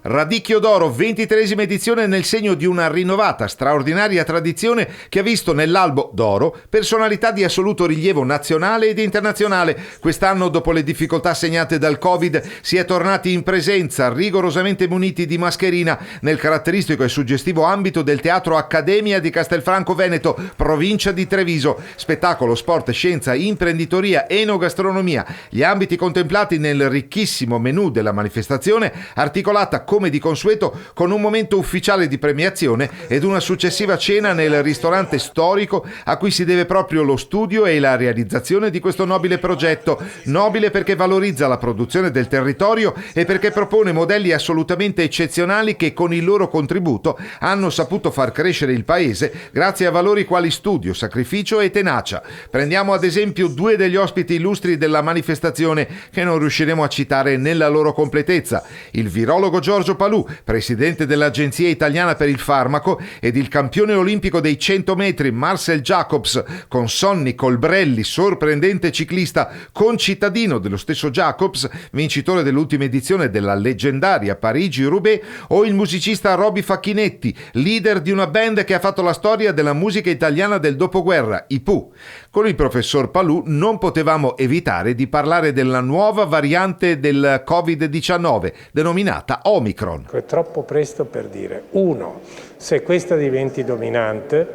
Radicchio d'Oro, 23esima edizione nel segno di una rinnovata, straordinaria tradizione che ha visto nell'Albo d'Oro personalità di assoluto rilievo nazionale ed internazionale. Quest'anno, dopo le difficoltà segnate dal Covid, si è tornati in presenza, rigorosamente muniti di mascherina, nel caratteristico e suggestivo ambito del Teatro Accademia di Castelfranco Veneto, provincia di Treviso. Spettacolo, sport, scienza, imprenditoria, enogastronomia, gli ambiti contemplati nel ricchissimo menù della manifestazione, articolata come di consueto con un momento ufficiale di premiazione ed una successiva cena nel ristorante storico a cui si deve proprio lo studio e la realizzazione di questo nobile progetto. Nobile perché valorizza la produzione del territorio e perché propone modelli assolutamente eccezionali che con il loro contributo hanno saputo far crescere il paese grazie a valori quali studio, sacrificio e tenacia. Prendiamo ad esempio due degli ospiti illustri della manifestazione che non riusciremo a citare nella loro completezza: il virologo Giorgio Palù, presidente dell'Agenzia Italiana per il Farmaco, ed il campione olimpico dei 100 metri Marcel Jacobs, con Sonny Colbrelli, sorprendente ciclista concittadino dello stesso Jacobs, vincitore dell'ultima edizione della leggendaria Parigi-Roubaix, o il musicista Roby Facchinetti, leader di una band che ha fatto la storia della musica italiana del dopoguerra, i Pooh. Con il professor Palù non potevamo evitare di parlare della nuova variante del Covid-19, denominata Omicron. È troppo presto per dire, uno, se questa diventi dominante,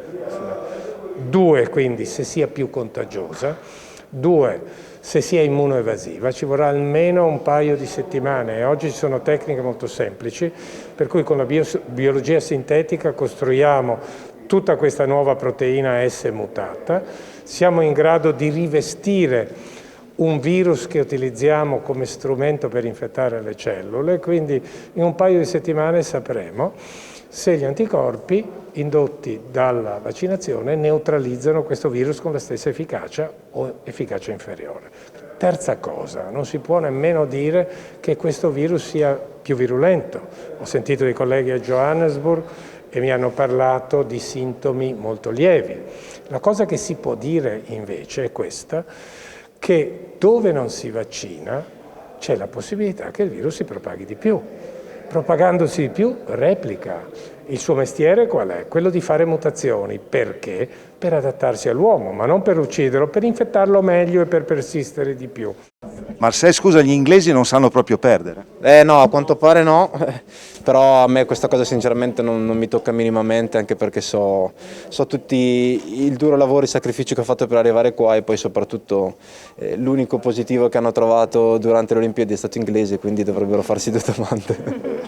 due, quindi se sia più contagiosa, due, se sia immunoevasiva. Ci vorrà almeno un paio di settimane e oggi ci sono tecniche molto semplici, per cui con la biologia sintetica costruiamo tutta questa nuova proteina S mutata, siamo in grado di rivestire un virus che utilizziamo come strumento per infettare le cellule, quindi in un paio di settimane sapremo se gli anticorpi indotti dalla vaccinazione neutralizzano questo virus con la stessa efficacia o efficacia inferiore. Terza cosa, non si può nemmeno dire che questo virus sia più virulento. Ho sentito i colleghi a Johannesburg e mi hanno parlato di sintomi molto lievi. La cosa che si può dire invece è questa, che dove non si vaccina c'è la possibilità che il virus si propaghi di più. Propagandosi di più replica. Il suo mestiere qual è? Quello di fare mutazioni. Perché? Per adattarsi all'uomo, ma non per ucciderlo, per infettarlo meglio e per persistere di più. Marcel, scusa, gli inglesi non sanno proprio perdere. No, a quanto pare no, però a me questa cosa sinceramente non mi tocca minimamente, anche perché so tutti il duro lavoro e i sacrifici che ho fatto per arrivare qua e poi soprattutto l'unico positivo che hanno trovato durante le Olimpiadi è stato inglese, quindi dovrebbero farsi due domande.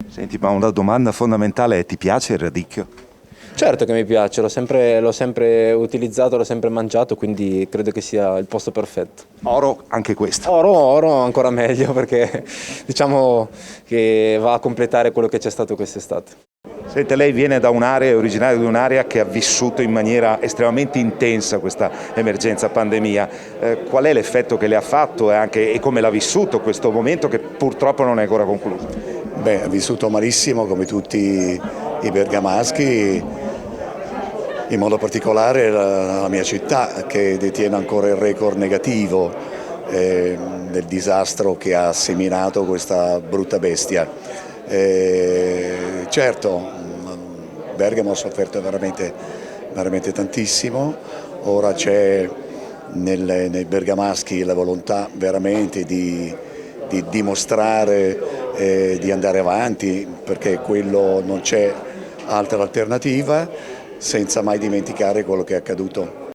Senti, ma una domanda fondamentale è: ti piace il radicchio? Certo che mi piace, l'ho sempre utilizzato, l'ho sempre mangiato, quindi credo che sia il posto perfetto. Oro anche questo? Oro ancora meglio, perché diciamo che va a completare quello che c'è stato quest'estate. Sente, lei viene da un'area, è originario di un'area che ha vissuto in maniera estremamente intensa questa emergenza pandemia. Qual è l'effetto che le ha fatto e come l'ha vissuto questo momento che purtroppo non è ancora concluso? Beh, ha vissuto malissimo come tutti i bergamaschi, in modo particolare la mia città, che detiene ancora il record negativo del disastro che ha seminato questa brutta bestia. Certo, Bergamo ha sofferto veramente tantissimo. Ora c'è nei bergamaschi la volontà veramente di dimostrare di andare avanti, perché quello non c'è altra alternativa, senza mai dimenticare quello che è accaduto